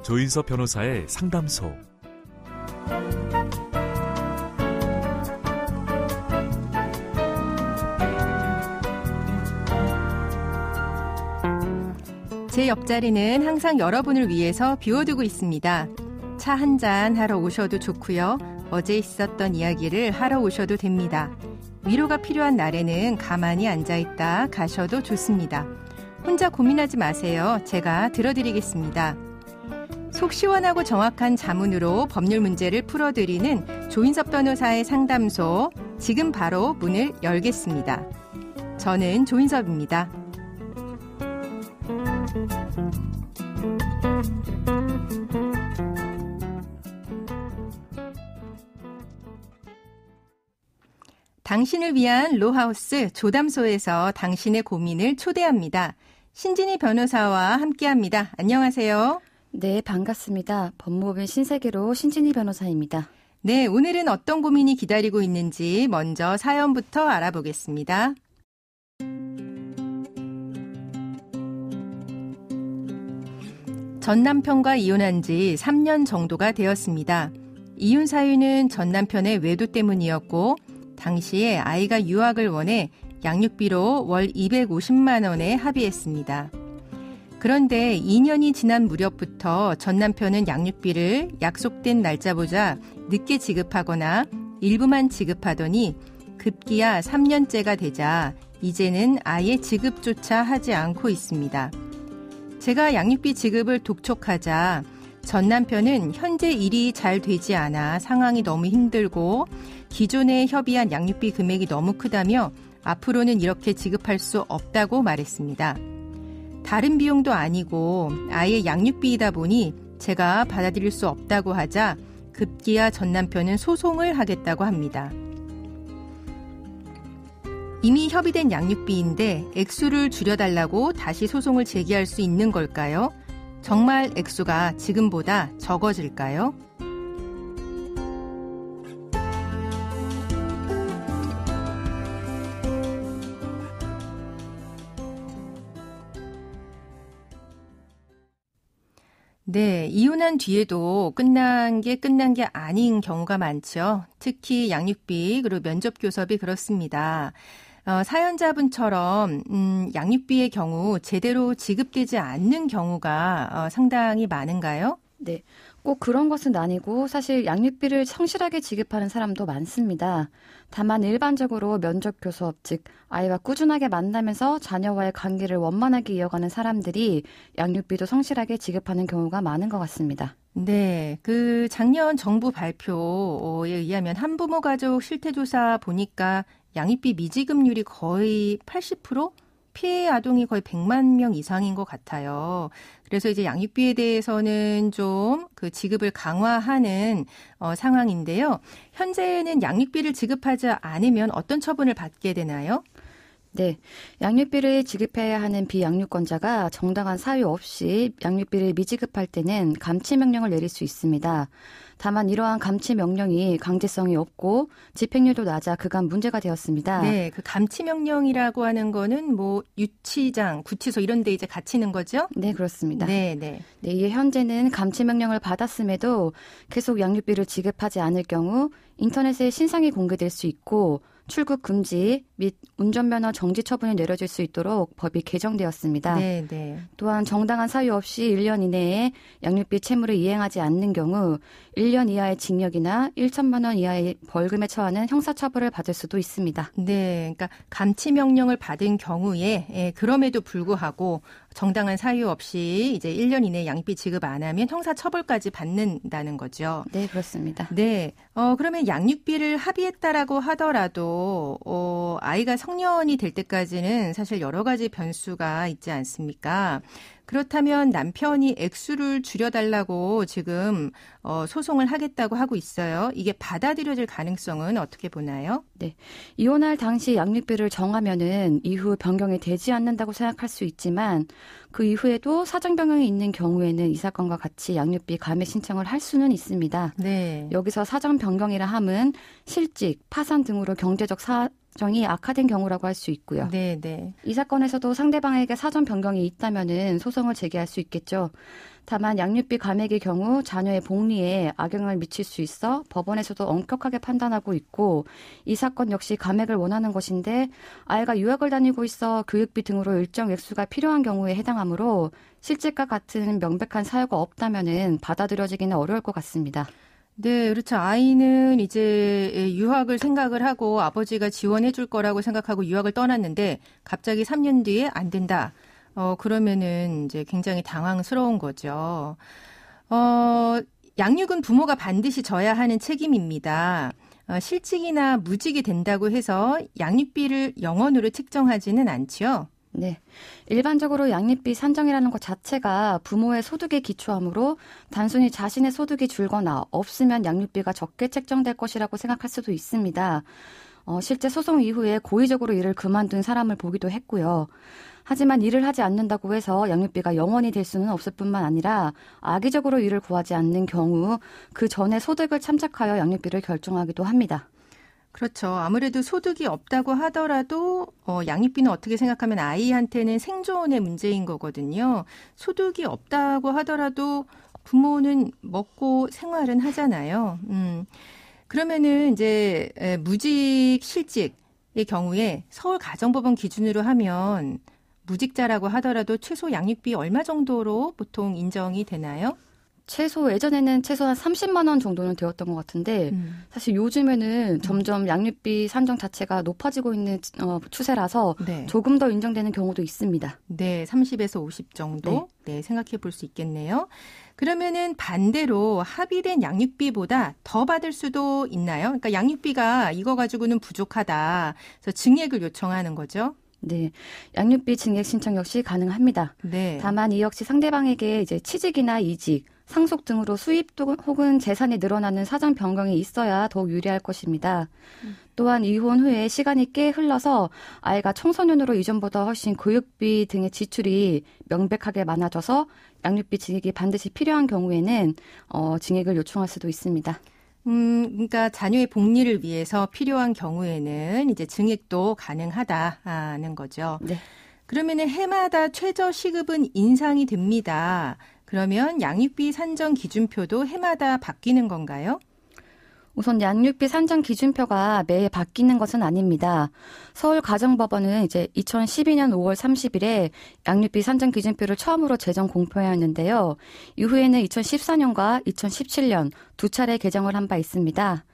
조인섭 변호사의 상담소. 제 옆자리는 항상 여러분을 위해서 비워두고 있습니다. 차 한잔 하러 오셔도 좋고요. 어제 있었던 이야기를 하러 오셔도 됩니다. 위로가 필요한 날에는 가만히 앉아있다 가셔도 좋습니다. 혼자 고민하지 마세요. 제가 들어드리겠습니다. 속 시원하고 정확한 자문으로 법률 문제를 풀어드리는 조인섭 변호사의 상담소, 지금 바로 문을 열겠습니다. 저는 조인섭입니다. 당신을 위한 로하우스 조담소에서 당신의 고민을 초대합니다. 신진희 변호사와 함께합니다. 안녕하세요. 네, 반갑습니다. 법무법인 신세계로 신진희 변호사입니다. 네, 오늘은 어떤 고민이 기다리고 있는지 먼저 사연부터 알아보겠습니다. 전 남편과 이혼한 지 3년 정도가 되었습니다. 이혼 사유는 전 남편의 외도 때문이었고 당시에 아이가 유학을 원해 양육비로 월 250만 원에 합의했습니다. 그런데 2년이 지난 무렵부터 전 남편은 양육비를 약속된 날짜보다 늦게 지급하거나 일부만 지급하더니 급기야 3년째가 되자 이제는 아예 지급조차 하지 않고 있습니다. 제가 양육비 지급을 독촉하자 전 남편은 현재 일이 잘 되지 않아 상황이 너무 힘들고 기존에 협의한 양육비 금액이 너무 크다며 앞으로는 이렇게 지급할 수 없다고 말했습니다. 다른 비용도 아니고 아예 양육비이다 보니 제가 받아들일 수 없다고 하자 급기야 전 남편은 소송을 하겠다고 합니다. 이미 협의된 양육비인데 액수를 줄여달라고 다시 소송을 제기할 수 있는 걸까요? 정말 액수가 지금보다 적어질까요? 네, 이혼한 뒤에도 끝난 게 아닌 경우가 많죠. 특히 양육비 그리고 면접교섭이 그렇습니다. 사연자분처럼 양육비의 경우 제대로 지급되지 않는 경우가 상당히 많은가요? 네, 꼭 그런 것은 아니고 사실 양육비를 성실하게 지급하는 사람도 많습니다. 다만 일반적으로 면접교섭, 즉 아이와 꾸준하게 만나면서 자녀와의 관계를 원만하게 이어가는 사람들이 양육비도 성실하게 지급하는 경우가 많은 것 같습니다. 네, 작년 정부 발표에 의하면 한부모 가족 실태조사 보니까 양육비 미지급률이 거의 80%? 피해 아동이 거의 100만 명 이상인 것 같아요. 그래서 이제 양육비에 대해서는 좀 지급을 강화하는 상황인데요. 현재는 양육비를 지급하지 않으면 어떤 처분을 받게 되나요? 네, 양육비를 지급해야 하는 비양육권자가 정당한 사유 없이 양육비를 미지급할 때는 감치명령을 내릴 수 있습니다. 다만 이러한 감치명령이 강제성이 없고 집행률도 낮아 그간 문제가 되었습니다. 네, 감치명령이라고 하는 거는 유치장, 구치소 이런 데 이제 갇히는 거죠? 네, 그렇습니다. 네. 이에 현재는 감치명령을 받았음에도 계속 양육비를 지급하지 않을 경우 인터넷에 신상이 공개될 수 있고 출국 금지 및 운전면허 정지 처분이 내려질 수 있도록 법이 개정되었습니다. 네. 또한 정당한 사유 없이 1년 이내에 양육비 채무를 이행하지 않는 경우 1년 이하의 징역이나 1천만 원 이하의 벌금에 처하는 형사처벌을 받을 수도 있습니다. 네, 그러니까 감치명령을 받은 경우에 그럼에도 불구하고 정당한 사유 없이 이제 1년 이내에 양육비 지급 안 하면 형사처벌까지 받는다는 거죠. 네, 그렇습니다. 네, 그러면 양육비를 합의했다라고 하더라도 아이가 성년이 될 때까지는 사실 여러 가지 변수가 있지 않습니까? 그렇다면 남편이 액수를 줄여달라고 지금 소송을 하겠다고 하고 있어요. 이게 받아들여질 가능성은 어떻게 보나요? 네, 이혼할 당시 양육비를 정하면은 이후 변경이 되지 않는다고 생각할 수 있지만 그 이후에도 사정 변경이 있는 경우에는 이 사건과 같이 양육비 감액 신청을 할 수는 있습니다. 네. 여기서 사정 변경이라 함은 실직, 파산 등으로 경제적 정이 악화된 경우라고 할 수 있고요. 네, 네. 이 사건에서도 상대방에게 사전 변경이 있다면은 소송을 제기할 수 있겠죠. 다만 양육비 감액의 경우 자녀의 복리에 악영향을 미칠 수 있어 법원에서도 엄격하게 판단하고 있고 이 사건 역시 감액을 원하는 것인데 아이가 유학을 다니고 있어 교육비 등으로 일정 액수가 필요한 경우에 해당하므로 실직과 같은 명백한 사유가 없다면은 받아들여지기는 어려울 것 같습니다. 네, 그렇죠. 아이는 이제 유학을 생각을 하고 아버지가 지원해 줄 거라고 생각하고 유학을 떠났는데 갑자기 3년 뒤에 안 된다. 그러면은 이제 굉장히 당황스러운 거죠. 양육은 부모가 반드시 져야 하는 책임입니다. 실직이나 무직이 된다고 해서 양육비를 영원으로 책정하지는 않죠. 네. 일반적으로 양육비 산정이라는 것 자체가 부모의 소득에 기초하므로 단순히 자신의 소득이 줄거나 없으면 양육비가 적게 책정될 것이라고 생각할 수도 있습니다. 실제 소송 이후에 고의적으로 일을 그만둔 사람을 보기도 했고요. 하지만 일을 하지 않는다고 해서 양육비가 영원히 될 수는 없을 뿐만 아니라 악의적으로 일을 구하지 않는 경우 그 전에 소득을 참작하여 양육비를 결정하기도 합니다. 그렇죠. 아무래도 소득이 없다고 하더라도 양육비는 어떻게 생각하면 아이한테는 생존의 문제인 거거든요. 소득이 없다고 하더라도 부모는 먹고 생활은 하잖아요. 그러면은 이제 무직 실직의 경우에 서울가정법원 기준으로 하면 무직자라고 하더라도 최소 양육비 얼마 정도로 보통 인정이 되나요? 예전에는 최소한 30만 원 정도는 되었던 것 같은데 사실 요즘에는 점점 양육비 산정 자체가 높아지고 있는 추세라서 네. 조금 더 인정되는 경우도 있습니다. 네, 30에서 50 정도 네, 생각해 볼 수 있겠네요. 그러면은 반대로 합의된 양육비보다 더 받을 수도 있나요? 그러니까 양육비가 이거 가지고는 부족하다. 그래서 증액을 요청하는 거죠. 네, 양육비 증액 신청 역시 가능합니다. 네. 다만 이 역시 상대방에게 이제 취직이나 이직, 상속 등으로 수입 혹은 재산이 늘어나는 사정 변경이 있어야 더욱 유리할 것입니다. 또한 이혼 후에 시간이 꽤 흘러서 아이가 청소년으로 이전보다 훨씬 교육비 등의 지출이 명백하게 많아져서 양육비 증액이 반드시 필요한 경우에는 증액을 요청할 수도 있습니다. 그러니까 자녀의 복리를 위해서 필요한 경우에는 이제 증액도 가능하다는 거죠. 네. 그러면은 해마다 최저 시급은 인상이 됩니다. 그러면 양육비 산정 기준표도 해마다 바뀌는 건가요? 우선 양육비 산정 기준표가 매해 바뀌는 것은 아닙니다. 서울가정법원은 이제 2012년 5월 30일에 양육비 산정 기준표를 처음으로 제정 공표하였는데요. 이후에는 2014년과 2017년 두 차례 개정을 한 바 있습니다.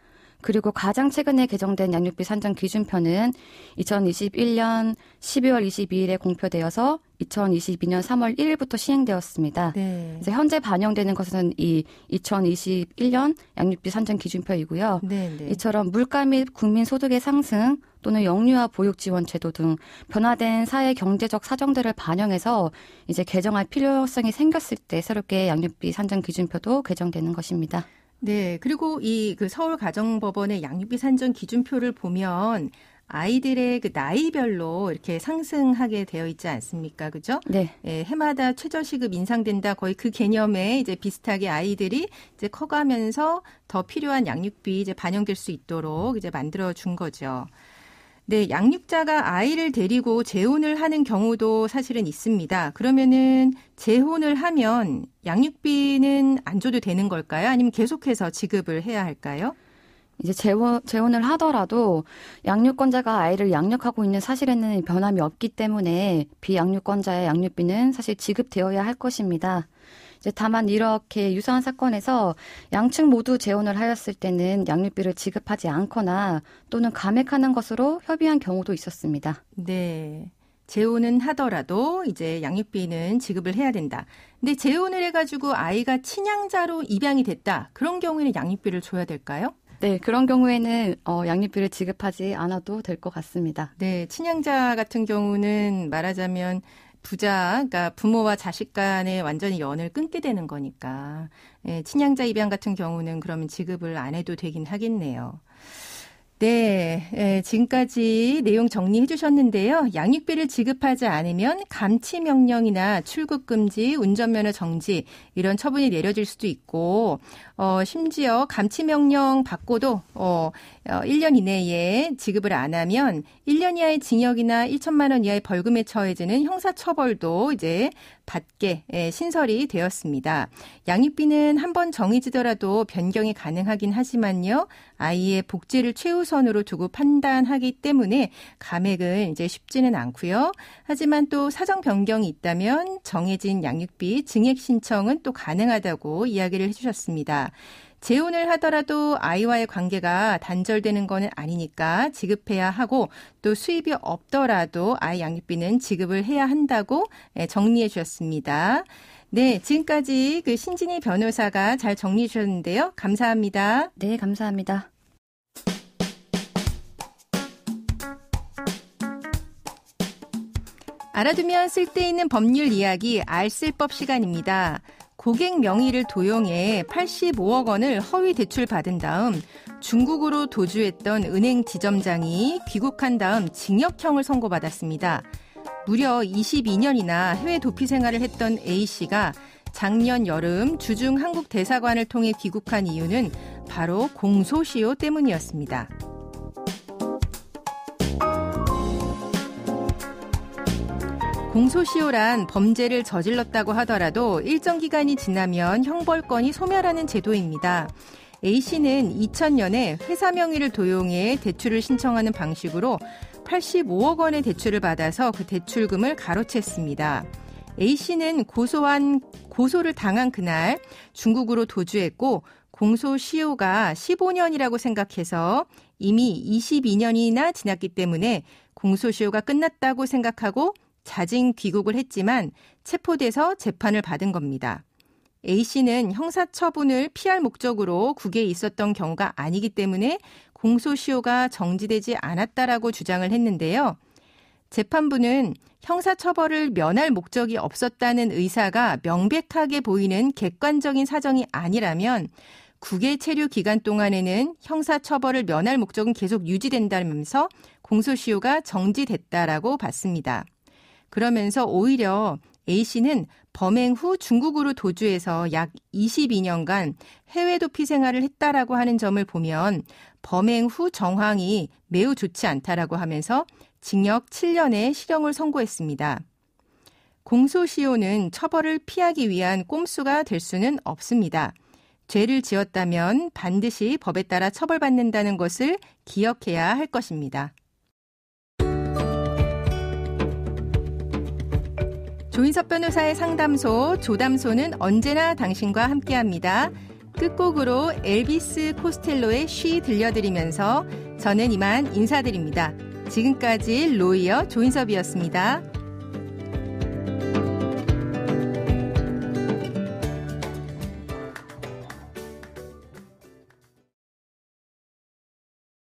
그리고 가장 최근에 개정된 양육비 산정 기준표는 2021년 12월 22일에 공표되어서 2022년 3월 1일부터 시행되었습니다. 네. 그래서 현재 반영되는 것은 이 2021년 양육비 산정 기준표이고요. 네, 네. 이처럼 물가 및 국민 소득의 상승 또는 영유아 보육 지원 제도 등 변화된 사회 경제적 사정들을 반영해서 이제 개정할 필요성이 생겼을 때 새롭게 양육비 산정 기준표도 개정되는 것입니다. 네, 그리고 이 그 서울가정법원의 양육비 산정 기준표를 보면 아이들의 그 나이별로 이렇게 상승하게 되어 있지 않습니까? 그죠? 네. 예, 해마다 최저시급 인상된다. 거의 그 개념에 이제 비슷하게 아이들이 이제 커가면서 더 필요한 양육비 이제 반영될 수 있도록 이제 만들어 준 거죠. 네, 양육자가 아이를 데리고 재혼을 하는 경우도 사실은 있습니다. 그러면은 재혼을 하면 양육비는 안 줘도 되는 걸까요? 아니면 계속해서 지급을 해야 할까요? 이제 재혼을 하더라도 양육권자가 아이를 양육하고 있는 사실에는 변함이 없기 때문에 비양육권자의 양육비는 사실 지급되어야 할 것입니다. 이제 다만 이렇게 유사한 사건에서 양측 모두 재혼을 하였을 때는 양육비를 지급하지 않거나 또는 감액하는 것으로 협의한 경우도 있었습니다. 네. 재혼은 하더라도 이제 양육비는 지급을 해야 된다. 근데 재혼을 해가지고 아이가 친양자로 입양이 됐다. 그런 경우에는 양육비를 줘야 될까요? 네, 그런 경우에는 양육비를 지급하지 않아도 될 것 같습니다. 네, 친양자 같은 경우는 말하자면 그러니까 부모와 자식 간에 완전히 연을 끊게 되는 거니까 친양자 입양 같은 경우는 그러면 지급을 안 해도 되긴 하겠네요. 네, 지금까지 내용 정리해 주셨는데요. 양육비를 지급하지 않으면 감치 명령이나 출국 금지, 운전면허 정지 이런 처분이 내려질 수도 있고 심지어 감치 명령 받고도 1년 이내에 지급을 안 하면 1년 이하의 징역이나 1천만 원 이하의 벌금에 처해지는 형사처벌도 이제 받게 신설이 되었습니다. 양육비는 한번 정해지더라도 변경이 가능하긴 하지만요. 아이의 복지를 최우선으로 두고 판단하기 때문에 감액은 이제 쉽지는 않고요. 하지만 또 사정 변경이 있다면 정해진 양육비 증액 신청은 또 가능하다고 이야기를 해주셨습니다. 재혼을 하더라도 아이와의 관계가 단절되는 건 아니니까 지급해야 하고 또 수입이 없더라도 아이 양육비는 지급을 해야 한다고 정리해 주셨습니다. 네, 지금까지 그 신진희 변호사가 잘 정리해 주셨는데요. 감사합니다. 네, 감사합니다. 알아두면 쓸데있는 법률 이야기 알쓸법 시간입니다. 고객 명의를 도용해 85억 원을 허위 대출 받은 다음 중국으로 도주했던 은행 지점장이 귀국한 다음 징역형을 선고받았습니다. 무려 22년이나 해외 도피 생활을 했던 A씨가 작년 여름 주중 한국 대사관을 통해 귀국한 이유는 바로 공소시효 때문이었습니다. 공소시효란 범죄를 저질렀다고 하더라도 일정 기간이 지나면 형벌권이 소멸하는 제도입니다. A씨는 2000년에 회사 명의를 도용해 대출을 신청하는 방식으로 85억 원의 대출을 받아서 그 대출금을 가로챘습니다. A씨는 고소를 당한 그날 중국으로 도주했고 공소시효가 15년이라고 생각해서 이미 22년이나 지났기 때문에 공소시효가 끝났다고 생각하고 자진 귀국을 했지만 체포돼서 재판을 받은 겁니다. A씨는 형사처분을 피할 목적으로 국외에 있었던 경우가 아니기 때문에 공소시효가 정지되지 않았다라고 주장을 했는데요. 재판부는 형사처벌을 면할 목적이 없었다는 의사가 명백하게 보이는 객관적인 사정이 아니라면 국외 체류 기간 동안에는 형사처벌을 면할 목적은 계속 유지된다면서 공소시효가 정지됐다라고 봤습니다. 그러면서 오히려 A씨는 범행 후 중국으로 도주해서 약 22년간 해외 도피 생활을 했다라고 하는 점을 보면 범행 후 정황이 매우 좋지 않다라고 하면서 징역 7년의 실형을 선고했습니다. 공소시효는 처벌을 피하기 위한 꼼수가 될 수는 없습니다. 죄를 지었다면 반드시 법에 따라 처벌받는다는 것을 기억해야 할 것입니다. 조인섭 변호사의 상담소, 조담소는 언제나 당신과 함께합니다. 끝곡으로 엘비스 코스텔로의 쉬 들려드리면서 저는 이만 인사드립니다. 지금까지 로이어 조인섭이었습니다.